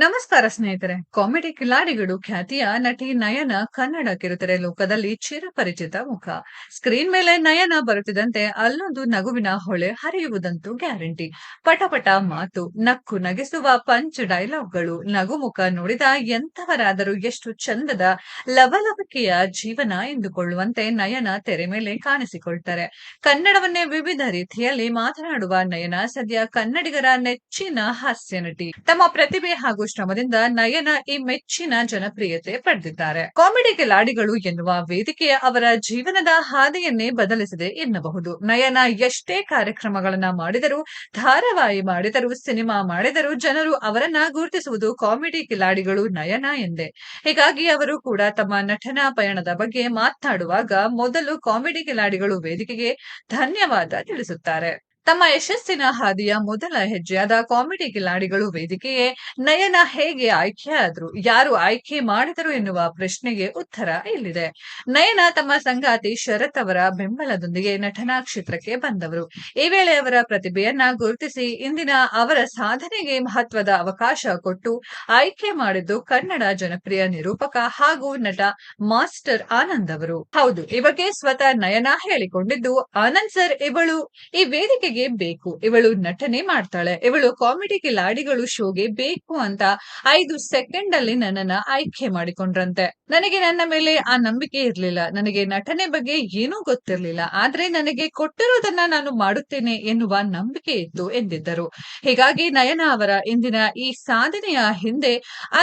ನಮಸ್ಕಾರ ಸ್ನೇಹಿತರೆ. ಕಾಮಿಡಿ ಕಿಲಾಡಿಗಳು ಖ್ಯಾತಿಯ ನಟಿ ನಯನ ಕನ್ನಡ ಕಿರುತೆರೆ ಲೋಕದಲ್ಲಿ ಚಿರಪರಿಚಿತ ಮುಖ. ಸ್ಕ್ರೀನ್ ಮೇಲೆ ನಯನ ಬರುತ್ತಿದ್ದಂತೆ ಅಲ್ಲೊಂದು ನಗುವಿನ ಹೊಳೆ ಹರಿಯುವುದಂತೂ ಗ್ಯಾರಂಟಿ. ಪಟಪಟ ಮಾತು, ನಕ್ಕು ನಗಿಸುವ ಪಂಚ್ ಡೈಲಾಗ್ಗಳು, ನಗುಮುಖ ನೋಡಿದ ಎಂಥವರಾದರೂ ಎಷ್ಟು ಚಂದದ ಲವಲವಿಕೆಯ ಜೀವನ ಎಂದುಕೊಳ್ಳುವಂತೆ ನಯನ ತೆರೆ ಮೇಲೆ ಕಾಣಿಸಿಕೊಳ್ತಾರೆ. ಕನ್ನಡವನ್ನೇ ವಿವಿಧ ರೀತಿಯಲ್ಲಿ ಮಾತನಾಡುವ ನಯನ ಸದ್ಯ ಕನ್ನಡಿಗರ ನೆಚ್ಚಿನ ಹಾಸ್ಯ ನಟಿ. ತಮ್ಮ ಪ್ರತಿಭೆ ಹಾಗೂ ಶ್ರಮದಿಂದ ನಯನ ಈ ಮೆಚ್ಚಿನ ಜನಪ್ರಿಯತೆ ಪಡೆದಿದ್ದಾರೆ. ಕಾಮಿಡಿ ಕಿಲಾಡಿಗಳು ಎನ್ನುವ ವೇದಿಕೆ ಅವರ ಜೀವನದ ಹಾದಿಯನ್ನೇ ಬದಲಿಸಿದೆ ಎನ್ನಬಹುದು. ನಯನ ಎಷ್ಟೇ ಕಾರ್ಯಕ್ರಮಗಳನ್ನ ಮಾಡಿದರೂ, ಧಾರಾವಾಹಿ ಮಾಡಿದರೂ, ಸಿನಿಮಾ ಮಾಡಿದರೂ ಜನರು ಅವರನ್ನ ಗುರುತಿಸುವುದು ಕಾಮಿಡಿ ಕಿಲಾಡಿಗಳು ನಯನ ಎಂದೇ. ಹೀಗಾಗಿ ಅವರು ಕೂಡ ತಮ್ಮ ನಟನಾ ಪಯಣದ ಬಗ್ಗೆ ಮಾತನಾಡುವಾಗ ಮೊದಲು ಕಾಮಿಡಿ ಕಿಲಾಡಿಗಳು ವೇದಿಕೆಗೆ ಧನ್ಯವಾದ ತಿಳಿಸುತ್ತಾರೆ. ತಮ್ಮ ಯಶಸ್ಸಿನ ಹಾದಿಯ ಮೊದಲ ಹೆಜ್ಜೆಯಾದ ಕಾಮಿಡಿ ಕಿಲಾಡಿಗಳು ವೇದಿಕೆಯೇ ನಯನ ಹೇಗೆ ಆಯ್ಕೆಯಾದ್ರು, ಯಾರು ಆಯ್ಕೆ ಮಾಡಿದರು ಎನ್ನುವ ಪ್ರಶ್ನೆಗೆ ಉತ್ತರ ಇಲ್ಲಿದೆ. ನಯನ ತಮ್ಮ ಸಂಗಾತಿ ಶರತ್ ಅವರ ಬೆಂಬಲದೊಂದಿಗೆ ನಟನಾ ಕ್ಷೇತ್ರಕ್ಕೆ ಬಂದವರು. ಈ ವೇಳೆ ಅವರ ಪ್ರತಿಭೆಯನ್ನ ಗುರುತಿಸಿ ಇಂದಿನ ಅವರ ಸಾಧನೆಗೆ ಮಹತ್ವದ ಅವಕಾಶ ಕೊಟ್ಟು ಆಯ್ಕೆ ಮಾಡಿದ್ದು ಕನ್ನಡ ಜನಪ್ರಿಯ ನಿರೂಪಕ ಹಾಗೂ ನಟ ಮಾಸ್ಟರ್ ಆನಂದ್ ಅವರು. ಹೌದು, ಈ ಬಗ್ಗೆ ಸ್ವತಃ ನಯನ ಹೇಳಿಕೊಂಡಿದ್ದು, ಆನಂದ್ ಸರ್ ಇವಳು ಈ ವೇದಿಕೆಗೆ ಬೇಕು, ಇವಳು ನಟನೆ ಮಾಡ್ತಾಳೆ, ಇವಳು ಕಾಮಿಡಿ ಕಿಲಾಡಿಗಳು ಶೋಗೆ ಬೇಕು ಅಂತ 5 ಸೆಕೆಂಡ್ ಅಲ್ಲಿ ನನ್ನನ್ನ ಆಯ್ಕೆ ಮಾಡಿಕೊಂಡ್ರಂತೆ. ನನಗೆ ನನ್ನ ಮೇಲೆ ಆ ನಂಬಿಕೆ ಇರಲಿಲ್ಲ, ನನಗೆ ನಟನೆ ಬಗ್ಗೆ ಏನೂ ಗೊತ್ತಿರಲಿಲ್ಲ, ಆದ್ರೆ ನನಗೆ ಕೊಟ್ಟಿರೋದನ್ನ ನಾನು ಮಾಡುತ್ತೇನೆ ಎನ್ನುವ ನಂಬಿಕೆ ಇತ್ತು ಎಂದಿದ್ದರು. ಹೀಗಾಗಿ ನಯನ ಅವರ ಇಂದಿನ ಈ ಸಾಧನೆಯ ಹಿಂದೆ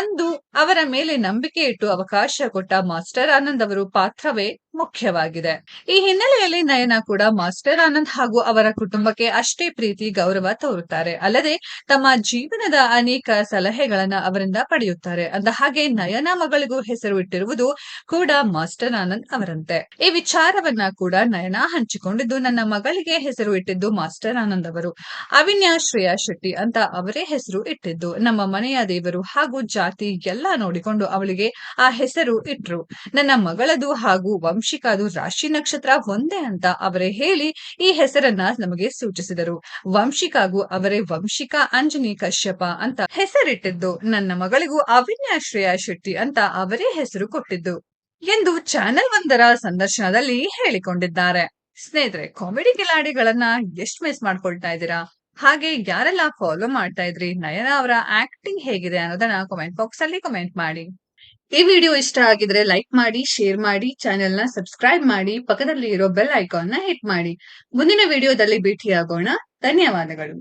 ಅಂದು ಅವರ ಮೇಲೆ ನಂಬಿಕೆ ಇಟ್ಟು ಅವಕಾಶ ಕೊಟ್ಟ ಮಾಸ್ಟರ್ ಆನಂದ್ ಅವರು ಪಾತ್ರವೇ ಮುಖ್ಯವಾಗಿದೆ. ಈ ಹಿನ್ನೆಲೆಯಲ್ಲಿ ನಯನ ಕೂಡ ಮಾಸ್ಟರ್ ಆನಂದ್ ಹಾಗೂ ಅವರ ಕುಟುಂಬಕ್ಕೆ ಅಷ್ಟೇ ಪ್ರೀತಿ ಗೌರವ ತೋರುತ್ತಾರೆ. ಅಲ್ಲದೆ ತಮ್ಮ ಜೀವನದ ಅನೇಕ ಸಲಹೆಗಳನ್ನ ಅವರಿಂದ ಪಡೆಯುತ್ತಾರೆ. ಅಂದ ಹಾಗೆ ನಯನ ಮಗಳಿಗೂ ಹೆಸರು ಇಟ್ಟಿರುವುದು ಕೂಡ ಮಾಸ್ಟರ್ ಆನಂದ್ ಅವರಂತೆ. ಈ ವಿಚಾರವನ್ನ ಕೂಡ ನಯನ ಹಂಚಿಕೊಂಡಿದ್ದು, ನನ್ನ ಮಗಳಿಗೆ ಹೆಸರು ಇಟ್ಟಿದ್ದು ಮಾಸ್ಟರ್ ಆನಂದ್ ಅವರು, ಅವಿನ್ಯ ಶ್ರೇಯಾ ಶೆಟ್ಟಿ ಅಂತ ಅವರೇ ಹೆಸರು ಇಟ್ಟಿದ್ದು. ನಮ್ಮ ಮನೆಯ ದೇವರು ಹಾಗೂ ಜಾತಿ ಎಲ್ಲ ನೋಡಿಕೊಂಡು ಅವಳಿಗೆ ಆ ಹೆಸರು ಇಟ್ರು. ನನ್ನ ಮಗಳದು ಹಾಗೂ ವಂಶಿಕಾದು ರಾಶಿ ನಕ್ಷತ್ರ ಒಂದೇ ಅಂತ ಅವರೇ ಹೇಳಿ ಈ ಹೆಸರನ್ನ ನಮಗೆ ಸೂಚಿಸಿದರು. ವಂಶಿಕಾಗೂ ಅವರೇ ವಂಶಿಕಾ ಅಂಜನಿ ಕಶ್ಯಪ ಅಂತ ಹೆಸರಿಟ್ಟಿದ್ದು, ನನ್ನ ಮಗಳಿಗೂ ಅವಿನ್ಯ ಶ್ರೇಯಾ ಶೆಟ್ಟಿ ಅಂತ ಅವರೇ ಹೆಸರು ಕೊಟ್ಟಿದ್ದು ಎಂದು ಚಾನೆಲ್ ಒಂದರ ಸಂದರ್ಶನದಲ್ಲಿ ಹೇಳಿಕೊಂಡಿದ್ದಾರೆ. ಸ್ನೇಹಿತರೆ, ಕಾಮಿಡಿ ಕಿಲಾಡಿಗಳನ್ನ ಎಷ್ಟು ಮಿಸ್ ಮಾಡ್ಕೊಳ್ತಾ ಇದ್ದೀರಾ? ಹಾಗೆ ಯಾರೆಲ್ಲ ಫಾಲೋ ಮಾಡ್ತಾ ಇದ್ರಿ? ನಯನ ಅವರ ಆಕ್ಟಿಂಗ್ ಹೇಗಿದೆ ಅನ್ನೋದನ್ನ ಕಾಮೆಂಟ್ ಬಾಕ್ಸ್ ಅಲ್ಲಿ ಕಾಮೆಂಟ್ ಮಾಡಿ. ಈ ವಿಡಿಯೋ ಇಷ್ಟ ಆಗಿದ್ರೆ ಲೈಕ್ ಮಾಡಿ, ಶೇರ್ ಮಾಡಿ, ಚಾನೆಲ್ ನ ಸಬ್ಸ್ಕ್ರೈಬ್ ಮಾಡಿ, ಪಕ್ಕದಲ್ಲಿ ಇರೋ ಬೆಲ್ ಐಕಾನ್ ನ ಹಿಟ್ ಮಾಡಿ. ಮುಂದಿನ ವಿಡಿಯೋದಲ್ಲಿ ಭೇಟಿಯಾಗೋಣ. ಧನ್ಯವಾದಗಳು.